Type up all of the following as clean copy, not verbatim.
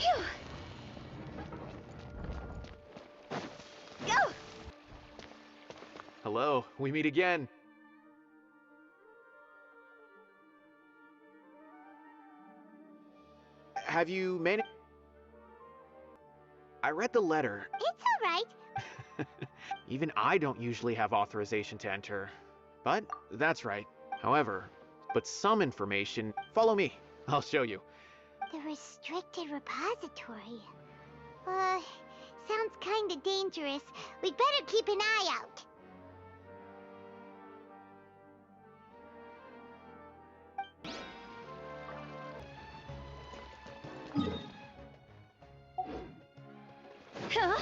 Phew! Go! Hello, we meet again. Have you managed? I read the letter. It's alright. Even I don't usually have authorization to enter. But that's right. However, but some information. Follow me. I'll show you. The restricted repository. Sounds kinda dangerous. We'd better keep an eye out. Huh?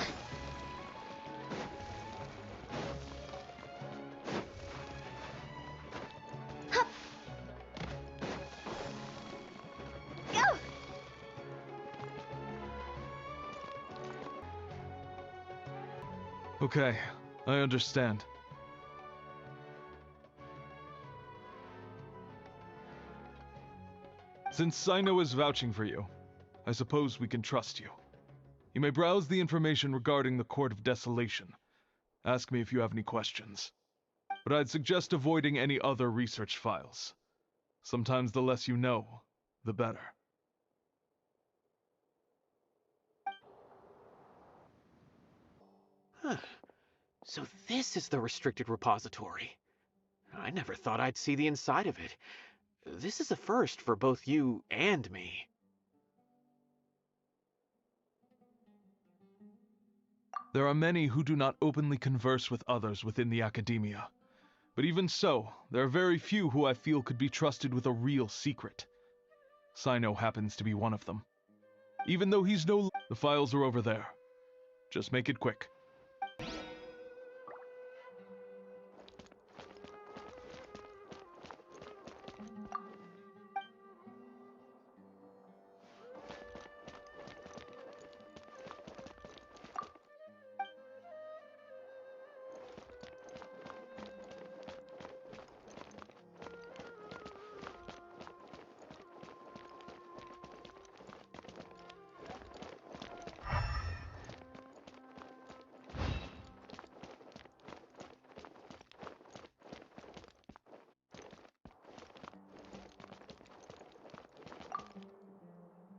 Hup. Go! Okay, I understand. Since Cyno is vouching for you, I suppose we can trust you. You may browse the information regarding the Court of Desolation. Ask me if you have any questions. But I'd suggest avoiding any other research files. Sometimes the less you know, the better. Huh. So this is the restricted repository. I never thought I'd see the inside of it. This is a first for both you and me. There are many who do not openly converse with others within the academia. But even so, there are very few who I feel could be trusted with a real secret. Cyno happens to be one of them. Even though he's no... The files are over there. Just make it quick.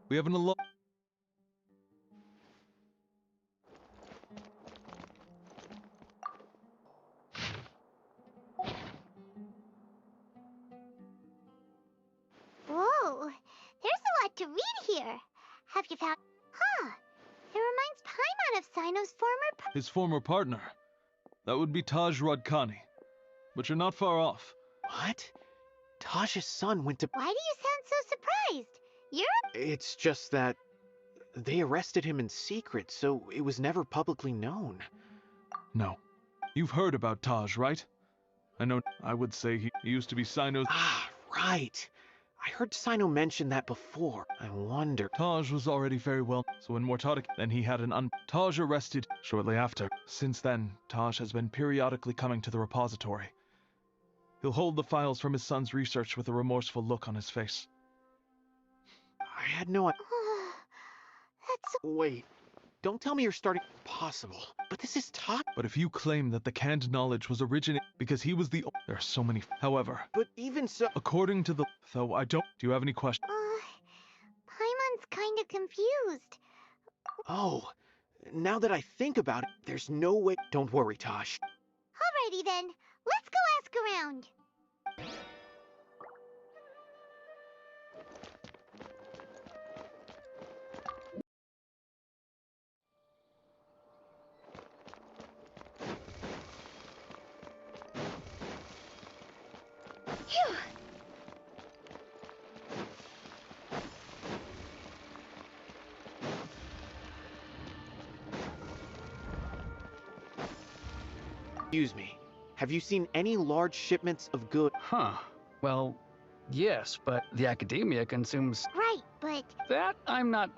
We have an alarm. Whoa, there's a lot to read here. Have you found... Huh. It reminds Paimon of Cyno's former... His former partner. That would be Taj Rodkani. But you're not far off. What? Taj's son went to... Why do you sound so surprised? You're... It's just that they arrested him in secret, so it was never publicly known. No. You've heard about Taj, right? I know. I would say he used to be Cyno's... Ah, right. I heard Cyno mention that before. I wonder... Taj was already very well, so when Mortadic, then he had Taj arrested shortly after. Since then, Taj has been periodically coming to the repository. He'll hold the files from his son's research with a remorseful look on his face. I had no... That's... Wait. Don't tell me you're starting... Possible. But this is Taj... But if you claim that the canned knowledge was originated because he was the... There are so many... However... But even so... According to the... Though I don't... Do you have any questions? Paimon's kinda confused. Oh. Now that I think about it, there's no way... Don't worry, Taj. Alrighty then, let's go ask around. Phew. Excuse me. Have you seen any large shipments of goods? Huh. Well, yes, but the academia consumes... Right, but... That I'm not...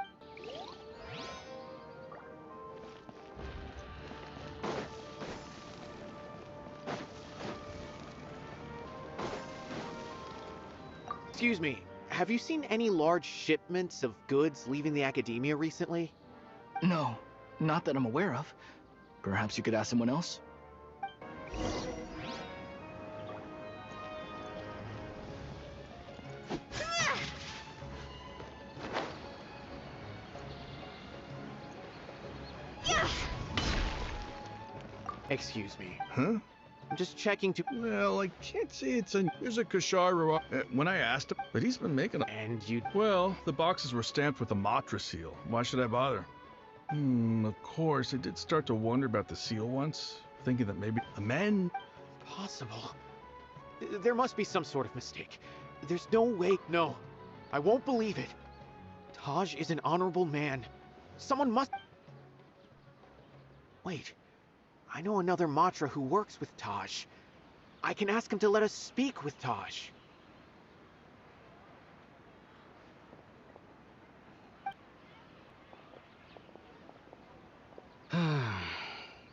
Excuse me. have you seen any large shipments of goods leaving the academia recently? No, not that I'm aware of. Perhaps you could ask someone else? Excuse me. Huh? I'm just checking to... Well, I can't say it's a... There's a Kasharu... when I asked him, but he's been making a... And you... Well, the boxes were stamped with the Matra seal. Why should I bother? Of course, I did start to wonder about the seal once, thinking that maybe the men... Possible. There must be some sort of mistake. There's no way... No. I won't believe it. Taj is an honorable man. Someone must... Wait. I know another Matra who works with Taj. I can ask him to let us speak with Taj.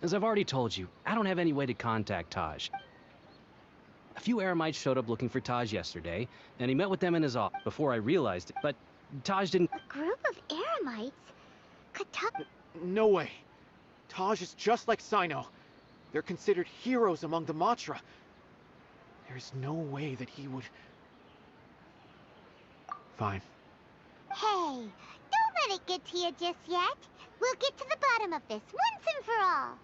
As I've already told you, I don't have any way to contact Taj. A few Eremites showed up looking for Taj yesterday, and he met with them in his office before I realized it, but Taj didn't... A group of Eremites? No way. Taj is just like Cyno. They're considered heroes among the Matra. There's no way that he would... Fine. Hey, don't let it get to you just yet. We'll get to the bottom of this once and for all.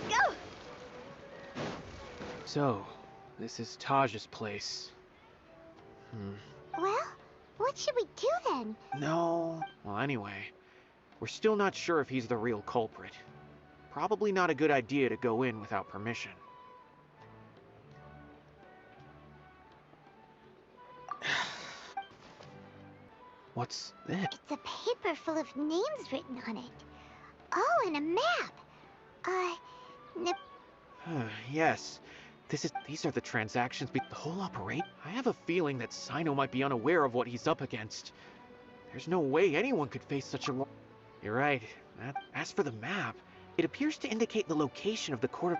Go! So, this is Taj's place. Well, what should we do then? No. Well, anyway, we're still not sure if he's the real culprit. Probably not a good idea to go in without permission. What's this? It's a paper full of names written on it. Oh, and a map. Yes. These are the transactions the whole operation? I have a feeling that Cyno might be unaware of what he's up against. There's no way anyone could face such a... You're right. As for the map, it appears to indicate the location of the court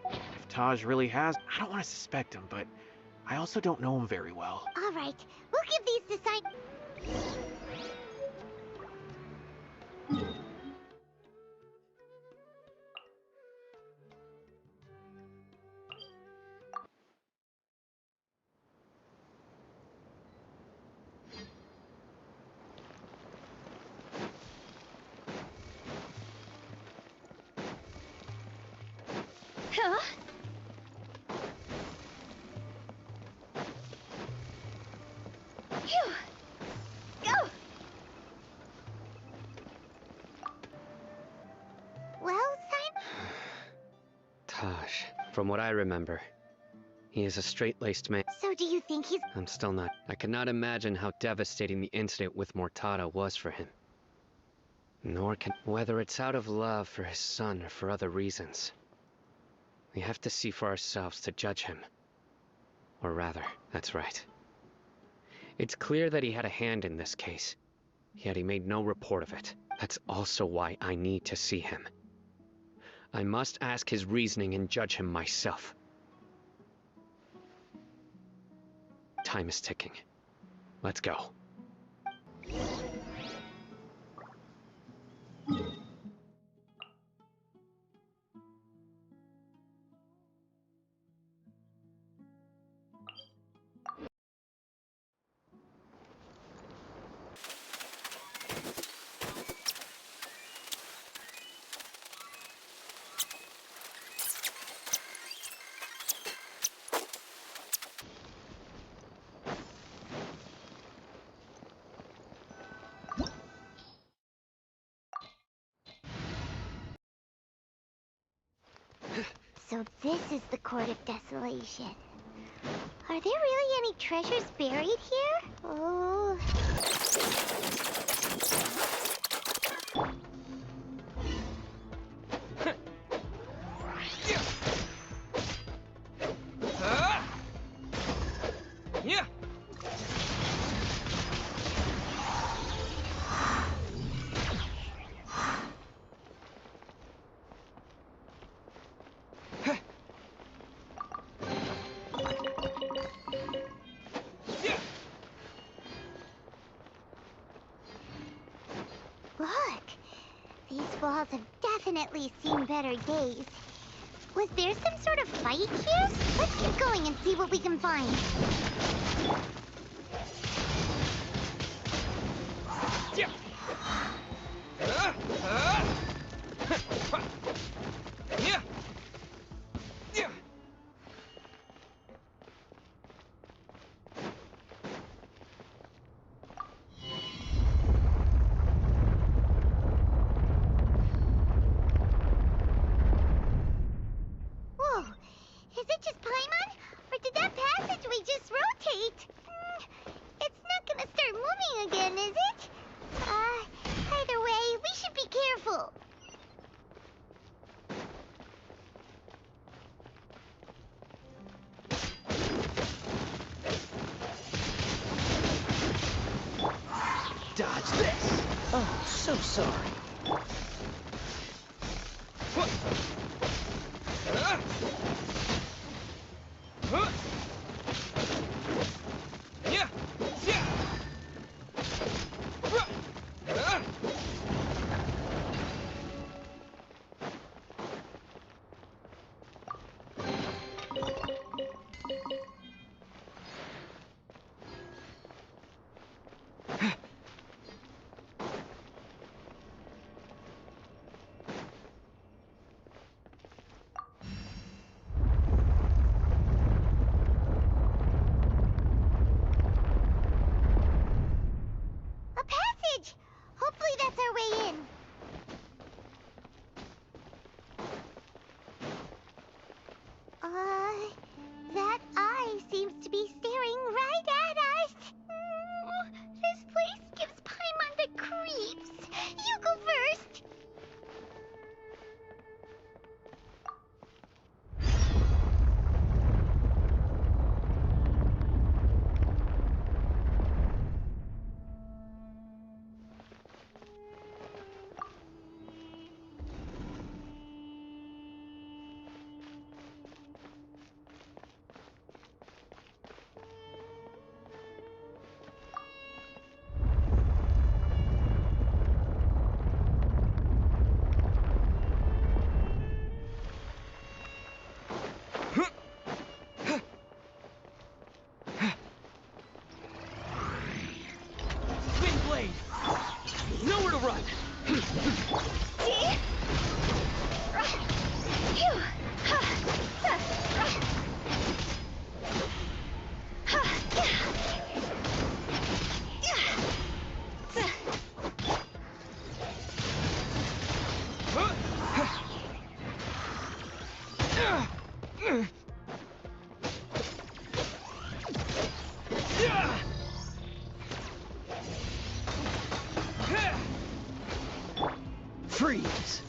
of... If Taj really has... I don't want to suspect him, but I also don't know him very well. All right, we'll give these to Cyno. Huh? Phew! Go! Well, Cyno? Taj, from what I remember, he is a straight-laced man. So do you think he's... I'm still not. I cannot imagine how devastating the incident with Mortada was for him. Nor can... Whether it's out of love for his son or for other reasons. We have to see for ourselves to judge him. Or rather, that's right. It's clear that he had a hand in this case, yet he made no report of it. That's also why I need to see him. I must ask his reasoning and judge him myself. Time is ticking. Let's go. So this is the Court of Desolation. Are there really any treasures buried here? Oh. Look, these walls have definitely seen better days. Was there some sort of fight here? Let's keep going and see what we can find. Whoa, is it just Paimon? Or did that passageway just rotate? It's not gonna start moving again, is it? Either way, we should be careful. Dodge this! Oh, so sorry. A passage! Hopefully that's our way in. That eye seems to be staring right at us. This place gives Paimon the creeps. You go first. Wind blade! Nowhere to run! Freeze!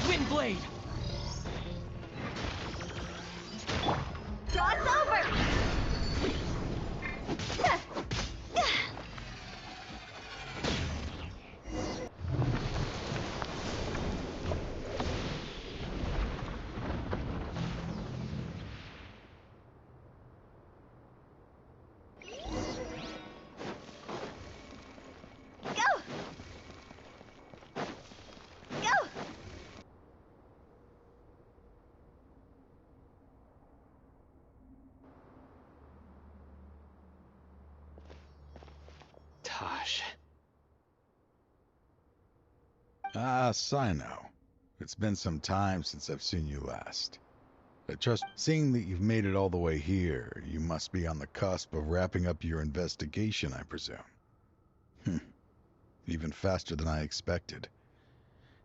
Wind blade! Cross over! Go! Go! Taj. Ah, Cyno. It's been some time since I've seen you last. Just seeing that you've made it all the way here, you must be on the cusp of wrapping up your investigation, I presume. Even faster than I expected.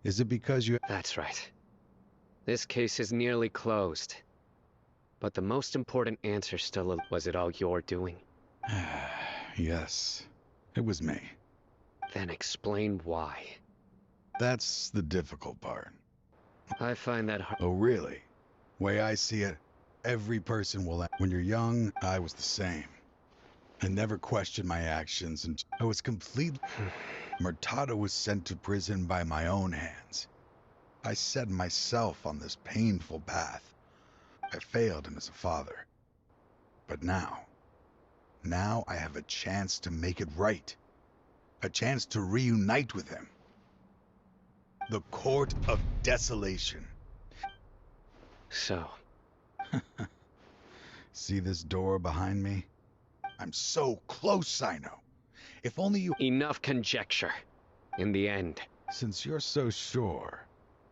Is it because you... That's right. This case is nearly closed. But the most important answer still was it all your doing? Yes, it was me. Then explain why. That's the difficult part. I find that hard. Oh, really? Way I see it, every person will... When you're young, I was the same. I never questioned my actions, and I was completely... Murtada was sent to prison by my own hands. I set myself on this painful path. I failed him as a father. But now I have a chance to make it right. A chance to reunite with him. The Court of Desolation. So? See this door behind me? I'm so close, Cyno. If only you... Enough conjecture. In the end. Since you're so sure,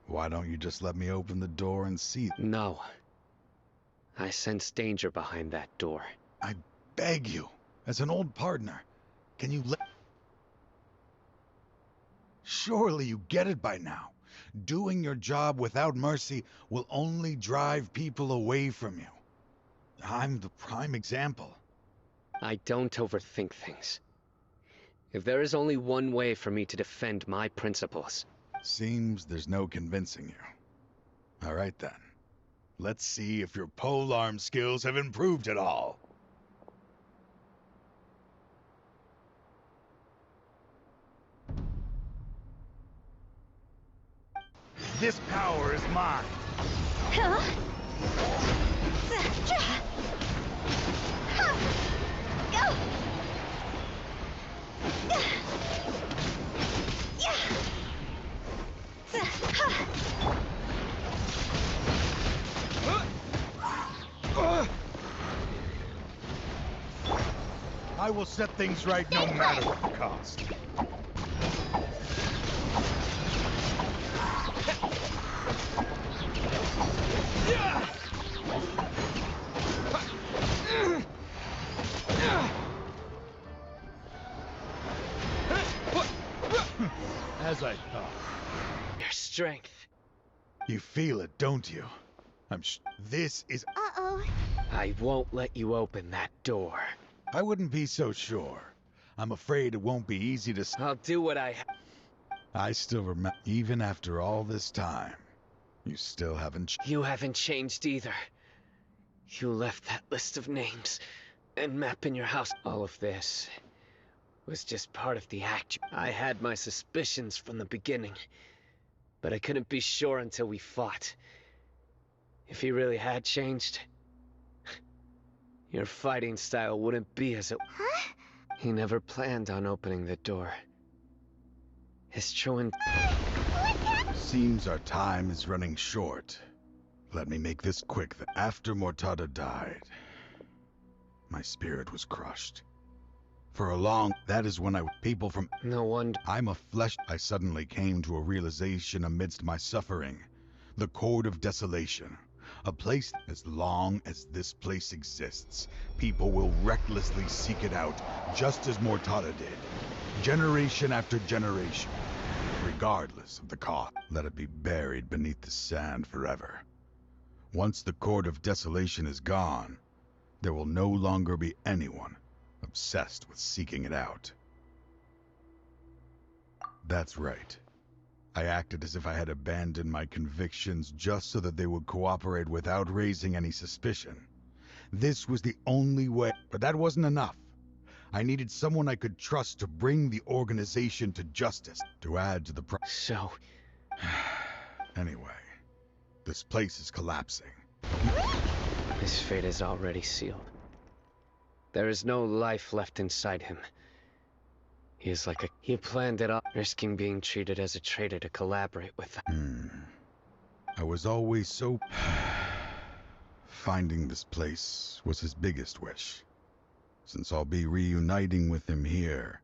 why don't you just let me open the door and see? No. I sense danger behind that door. I beg you, as an old partner, can you let... Surely you get it by now. Doing your job without mercy will only drive people away from you. I'm the prime example. I don't overthink things. If there is only one way for me to defend my principles... Seems there's no convincing you. All right then. Let's see if your polearm skills have improved at all. This power is mine. Huh? Go! I will set things right no matter what the cost. As I thought. Your strength. You feel it, don't you? This is... Uh-oh. I won't let you open that door. I wouldn't be so sure. I'm afraid it won't be easy to... I'll do what I... I still remember, even after all this time, you still haven't... You haven't changed either. You left that list of names and map in your house. All of this was just part of the act. I had my suspicions from the beginning, but I couldn't be sure until we fought. If he really had changed, your fighting style wouldn't be as it... Huh? He never planned on opening the door. His true Seems our time is running short. Let me make this quick. After Mortada died, my spirit was crushed. For a long... That is when people from... No wonder... I'm a flesh... I suddenly came to a realization amidst my suffering. The Court of Desolation. A place, as long as this place exists, people will recklessly seek it out, just as Mortada did. Generation after generation. Regardless of the cost. Let it be buried beneath the sand forever. Once the Court of Desolation is gone, there will no longer be anyone obsessed with seeking it out. That's right. I acted as if I had abandoned my convictions just so that they would cooperate without raising any suspicion. This was the only way, but that wasn't enough. I needed someone I could trust to bring the organization to justice, to add to the So... Anyway, this place is collapsing. His fate is already sealed. There is no life left inside him. He is like a... He planned it all, risking being treated as a traitor to collaborate with... I was always so... Finding this place was his biggest wish. Since I'll be reuniting with him here,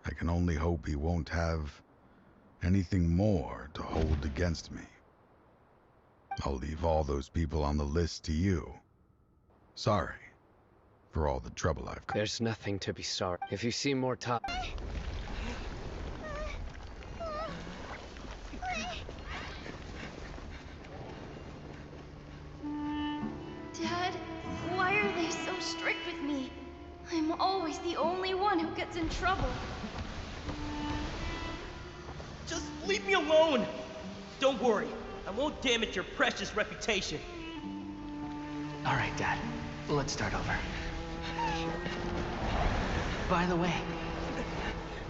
I can only hope he won't have anything more to hold against me. I'll leave all those people on the list to you. Sorry for all the trouble I've caused. There's nothing to be sorry. If you see more top... Dad, why are they so strict with me? I'm always the only one who gets in trouble. Just leave me alone! Don't worry, I won't damage your precious reputation. All right, Dad. Let's start over. By the way,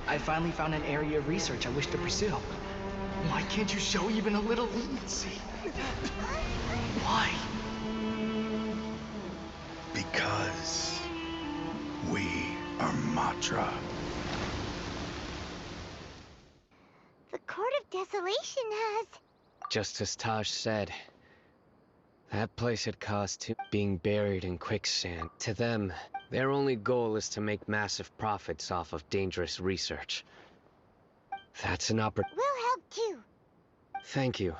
I finally found an area of research I wish to pursue. Why can't you show even a little leniency? Why? Because we are Matra. The Court of Desolation has... Just as Taj said, that place had caused to being buried in quicksand. To them, their only goal is to make massive profits off of dangerous research. That's an opportunity. We'll help too. Thank you.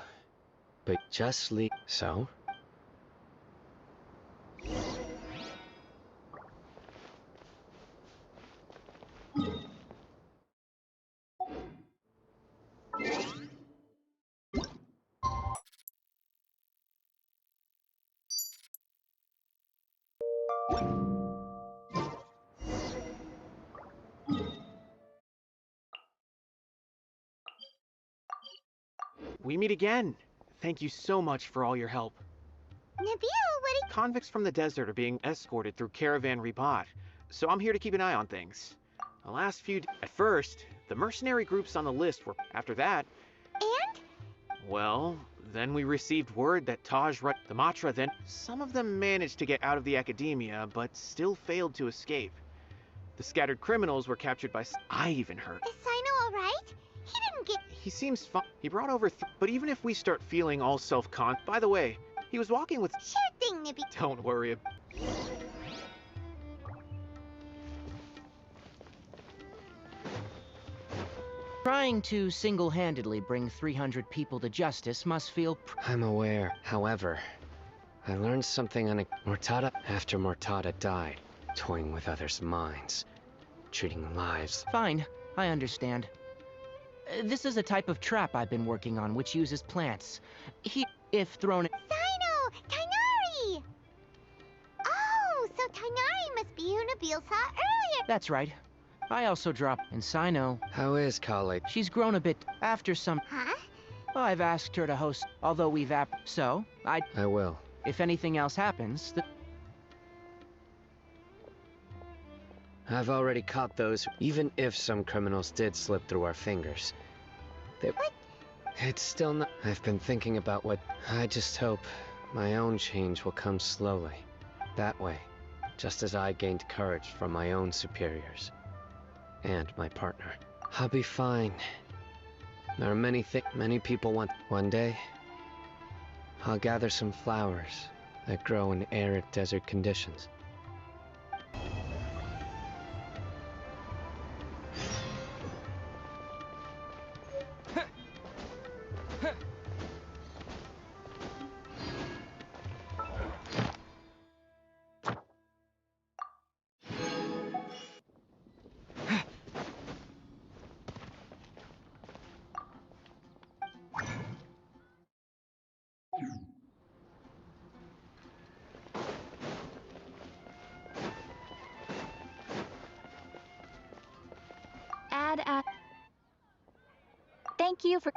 But just leave. So? We meet again. Thank you so much for all your help. Nabil, what do Convicts from the desert are being escorted through Caravan Ribat, so I'm here to keep an eye on things. The last few... At first, the mercenary groups on the list were... After that... And? Well, then we received word that the Matra then... Some of them managed to get out of the academia, but still failed to escape. The scattered criminals were captured by... I even heard. Is Cyno alright? He didn't get... He seems fine. He brought over but even if we start feeling all self-con... By the way, he was walking with... Sure thing, Nippy. Don't worry. Trying to single-handedly bring 300 people to justice must feel... I'm aware. However, I learned something on Mortada after Mortada died, toying with others' minds, treating lives. Fine, I understand. This is a type of trap I've been working on which uses plants. If thrown... Cyno! Tainari! Oh, so Tainari must be who Nabil saw earlier. That's right. I also dropped... And Cyno... How is Kale? She's grown a bit after some... Huh? I've asked her to host, although we've So, I will. If anything else happens, I've already caught those, even if some criminals did slip through our fingers. What? It's still not... I've been thinking about what... I just hope my own change will come slowly. That way, just as I gained courage from my own superiors. And my partner. I'll be fine. There are many people want... One day, I'll gather some flowers that grow in arid desert conditions. Thank you for...